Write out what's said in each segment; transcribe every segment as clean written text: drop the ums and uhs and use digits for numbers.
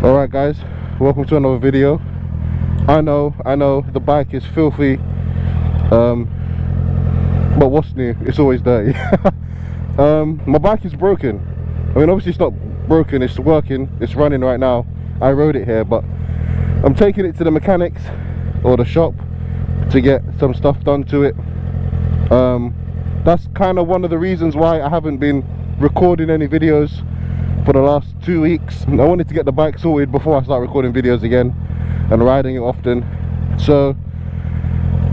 Alright guys, welcome to another video. I know the bike is filthy, but what's new? It's always dirty. My bike is broken. I mean, obviously it's not broken, it's working, it's running right now. I rode it here, but I'm taking it to the mechanics or the shop to get some stuff done to it. That's kind of one of the reasons why I haven't been recording any videos for the last 2 weeks. I wanted to get the bike sorted before I start recording videos again and riding it often. So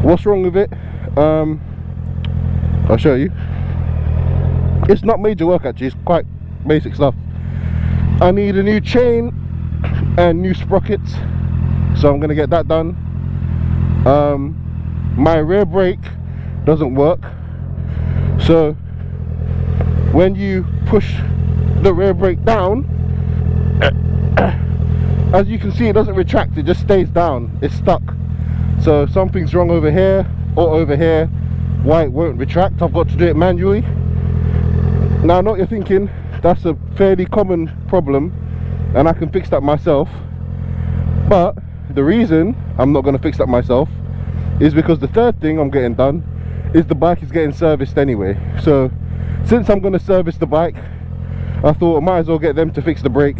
what's wrong with it? I'll show you. It's not major work actually, it's quite basic stuff. I need a new chain and new sprockets, so I'm gonna get that done. My rear brake doesn't work, so when you push the rear brake down, as you can see, it doesn't retract, it just stays down, it's stuck. So something's wrong over here or over here, why it won't retract. I've got to do it manually. Now I know what you're thinking, that's a fairly common problem and I can fix that myself, but the reason I'm not going to fix that myself is because the third thing I'm getting done is the bike is getting serviced anyway. So since I'm going to service the bike, I thought I might as well get them to fix the brake.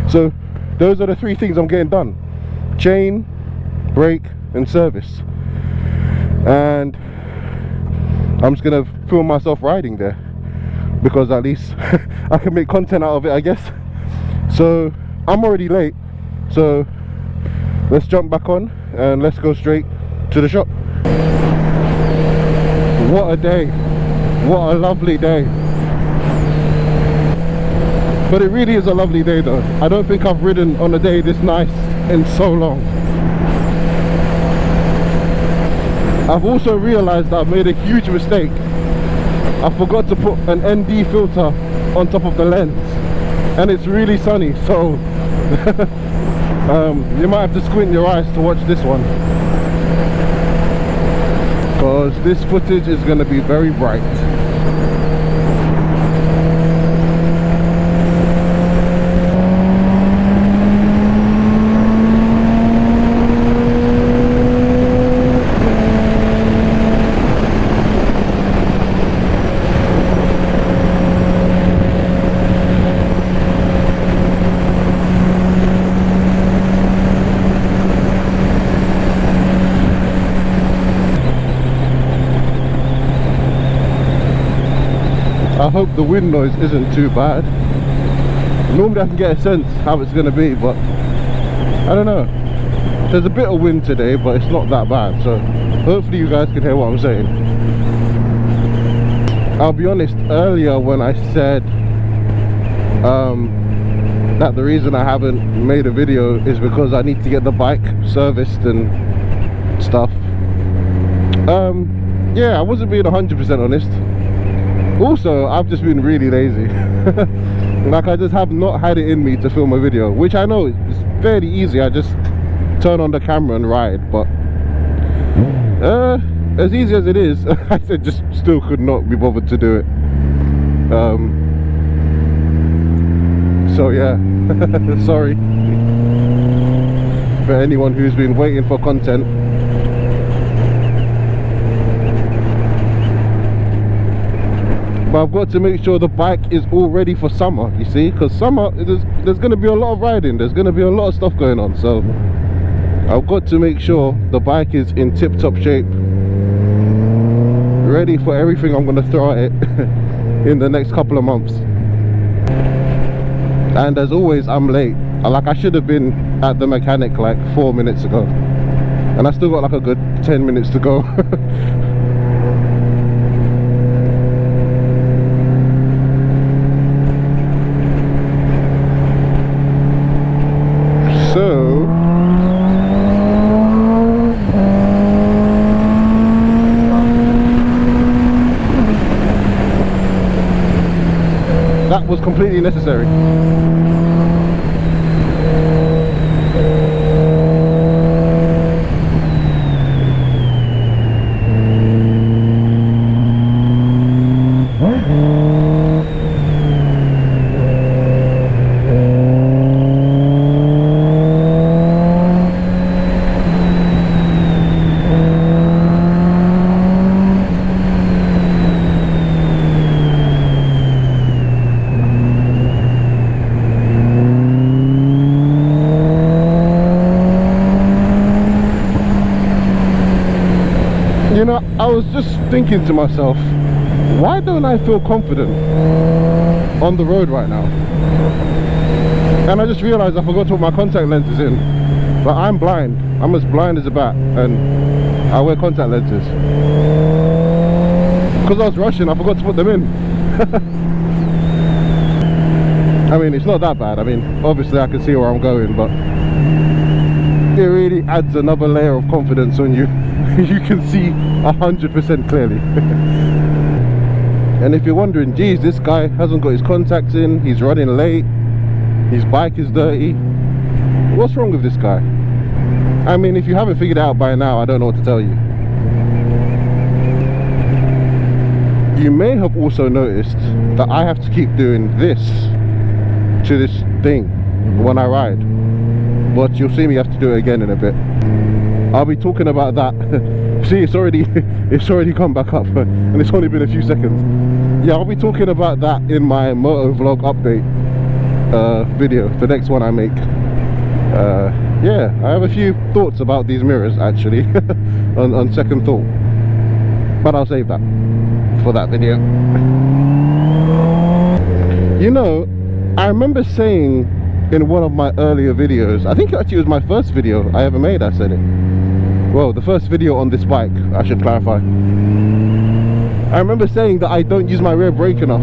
So those are the three things I'm getting done: chain, brake and service. And I'm just going to film myself riding there, because at least I can make content out of it, I guess. So I'm already late, so let's jump back on and let's go straight to the shop. What a day, what a lovely day. But it really is a lovely day though. I don't think I've ridden on a day this nice in so long. I've also realized that I've made a huge mistake. I forgot to put an ND filter on top of the lens, and it's really sunny, so you might have to squint your eyes to watch this one, because this footage is going to be very bright. I hope the wind noise isn't too bad. Normally I can get a sense how it's going to be, but I don't know. There's a bit of wind today, but it's not that bad, so hopefully you guys can hear what I'm saying. I'll be honest, earlier when I said that the reason I haven't made a video is because I need to get the bike serviced and stuff, yeah, I wasn't being 100% honest. Also, I've just been really lazy. Like, I just have not had it in me to film a video, which I know is fairly easy. I just turn on the camera and ride, but as easy as it is, I just still could not be bothered to do it. So yeah, sorry for anyone who's been waiting for content. But I've got to make sure the bike is all ready for summer, you see, because summer, there's going to be a lot of riding, there's going to be a lot of stuff going on, so I've got to make sure the bike is in tip-top shape, ready for everything I'm going to throw at it in the next couple of months. And as always, I'm late. Like, I should have been at the mechanic like 4 minutes ago, and I still got like a good 10 minutes to go. So that was completely necessary. You know, I was just thinking to myself, why don't I feel confident on the road right now? And I just realized I forgot to put my contact lenses in. But I'm blind. I'm as blind as a bat, and I wear contact lenses. Because I was rushing, I forgot to put them in. I mean, it's not that bad. I mean, obviously I can see where I'm going, but it really adds another layer of confidence on you. You can see 100% clearly. And if you're wondering, geez, this guy hasn't got his contacts in, he's running late, his bike is dirty, what's wrong with this guy? I mean, if you haven't figured it out by now, I don't know what to tell you. You may have also noticed that I have to keep doing this to this thing when I ride, but you'll see me have to do it again in a bit. I'll be talking about that. See, it's already come back up, and it's only been a few seconds. Yeah, I'll be talking about that in my moto vlog update video, the next one I make. Yeah, I have a few thoughts about these mirrors actually on second thought, but I'll save that for that video. You know, I remember saying in one of my earlier videos, I think actually it was my first video I ever made, I said it. Well, the first video on this bike, I should clarify. I remember saying that I don't use my rear brake enough.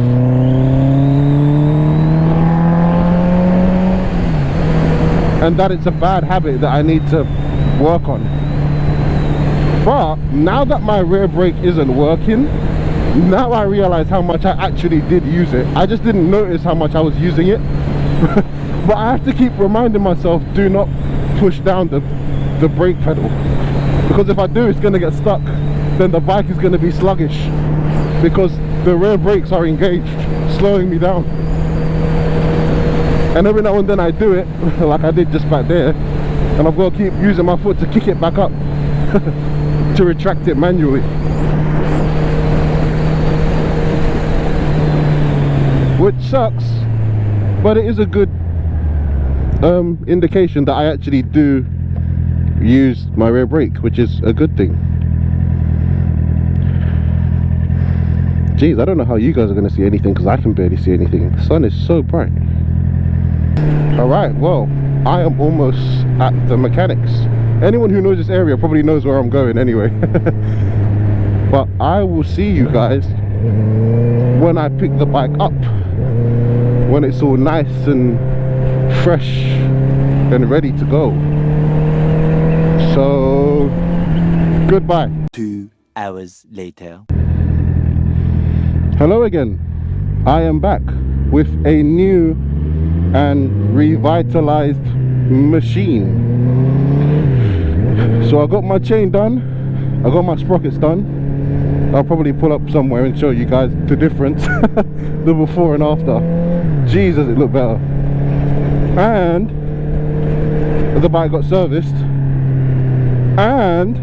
And that it's a bad habit that I need to work on. But now that my rear brake isn't working, now I realize how much I actually did use it. I just didn't notice how much I was using it. But I have to keep reminding myself, do not push down the brake pedal. Because if I do, it's going to get stuck. Then the bike is going to be sluggish. Because the rear brakes are engaged, slowing me down. And every now and then I do it, like I did just back there, and I've got to keep using my foot to kick it back up to retract it manually. Which sucks, but it is a good indication that I actually do use my rear brake, which is a good thing. Jeez, I don't know how you guys are going to see anything, because I can barely see anything. The sun is so bright. Alright, well, I am almost at the mechanics. Anyone who knows this area probably knows where I'm going anyway. But I will see you guys when I pick the bike up, when it's all nice and fresh and ready to go. So, goodbye. 2 hours later. Hello again. I am back with a new and revitalized machine. So I got my chain done, I got my sprockets done. I'll probably pull up somewhere and show you guys the difference, the before and after. Jeez, does it look better. And the bike got serviced, and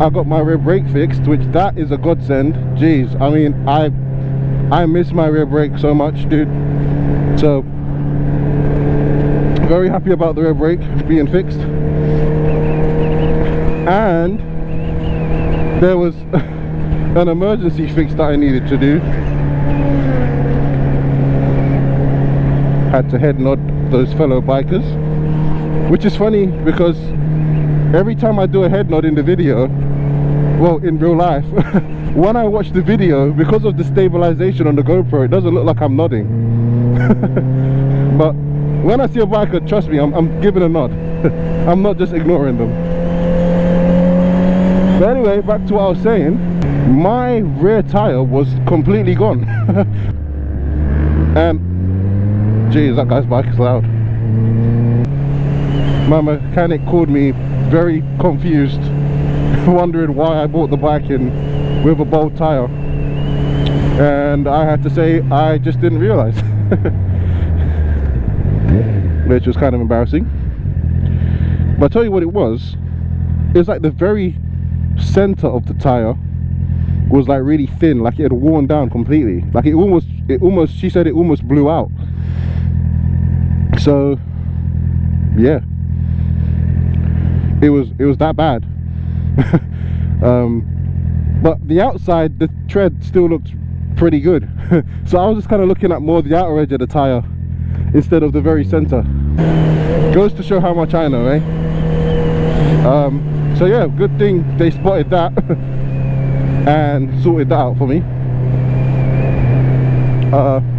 I got my rear brake fixed, which that is a godsend. Jeez, I mean, I miss my rear brake so much, dude. So very happy about the rear brake being fixed. And there was an emergency fix that I needed to do. Had to head nod those fellow bikers, which is funny because every time I do a head nod in the video, well, in real life, when I watch the video, because of the stabilization on the GoPro, it doesn't look like I'm nodding. But when I see a biker, trust me, I'm giving a nod. I'm not just ignoring them. But anyway, back to what I was saying. My rear tire was completely gone. And geez, that guy's bike is loud. My mechanic called me very confused, wondering why I bought the bike in with a bald tire, and I had to say I just didn't realize. Which was kind of embarrassing. But I'll tell you what it was. It's like the very center of the tire was like really thin, like it had worn down completely. Like it almost, she said it almost blew out. So yeah, it was that bad. But the outside, the tread still looks pretty good. So I was just kind of looking at more the outer edge of the tire instead of the very center. Goes to show how much I know, eh? So yeah, good thing they spotted that and sorted that out for me.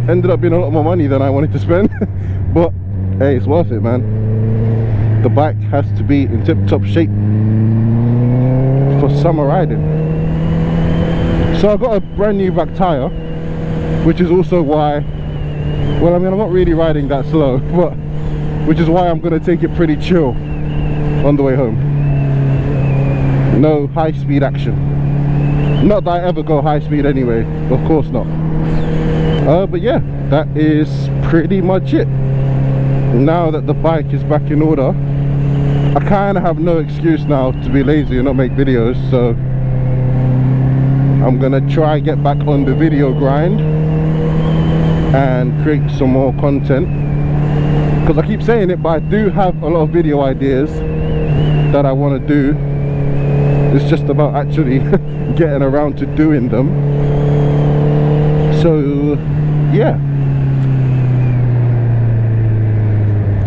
Ended up being a lot more money than I wanted to spend, but hey, it's worth it, man. The bike has to be in tip-top shape for summer riding. So I got a brand new back tire, which is also why, well, I mean, I'm not really riding that slow, but which is why I'm going to take it pretty chill on the way home. No high speed action. Not that I ever go high speed anyway, of course not. But yeah, that is pretty much it. Now that the bike is back in order, I kind of have no excuse now to be lazy and not make videos, so I'm gonna try get back on the video grind and create some more content, because I keep saying it, but I do have a lot of video ideas that I want to do. It's just about actually getting around to doing them. So yeah,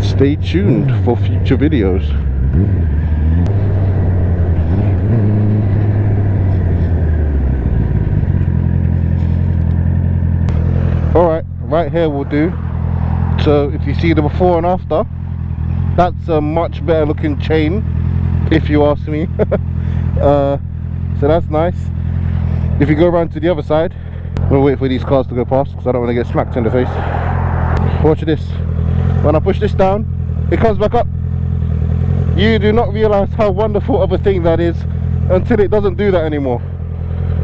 stay tuned for future videos. Alright, right here will do. So if you see the before and after, that's a much better looking chain, if you ask me. So that's nice. If you go around to the other side, I'm gonna wait for these cars to go past because I don't want to get smacked in the face. Watch this. When I push this down, it comes back up. You do not realize how wonderful of a thing that is until it doesn't do that anymore.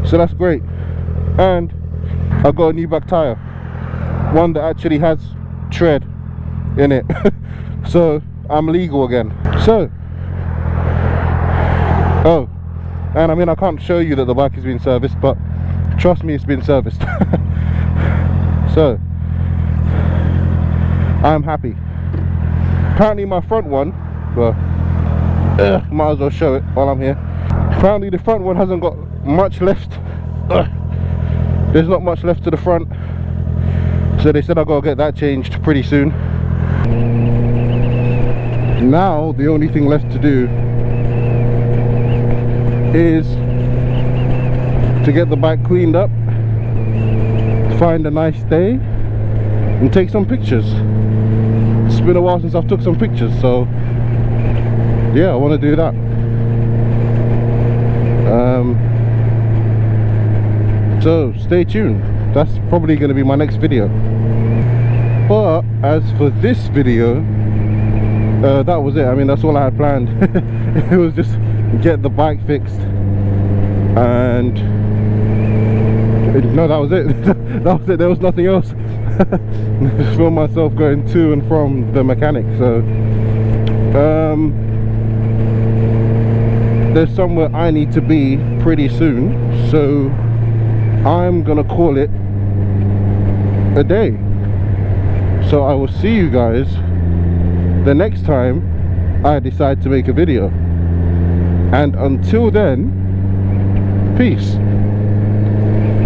So that's great. And I got a new back tire, one that actually has tread in it. So I'm legal again. So oh, and I mean, I can't show you that the bike has been serviced, but trust me, it's been serviced. So I'm happy. Apparently my front one, well, might as well show it while I'm here. Apparently the front one hasn't got much left. There's not much left to the front, so they said I gotta get that changed pretty soon. Now the only thing left to do is to get the bike cleaned up, find a nice day and take some pictures. It's been a while since I've took some pictures, so yeah, I want to do that. So stay tuned, that's probably going to be my next video. But as for this video, that was it. I mean, that's all I had planned. It was just get the bike fixed, and no, that was it. That was it, there was nothing else. Just feel myself going to and from the mechanic. So there's somewhere I need to be pretty soon, so I'm gonna call it a day. So I will see you guys the next time I decide to make a video, and until then, peace.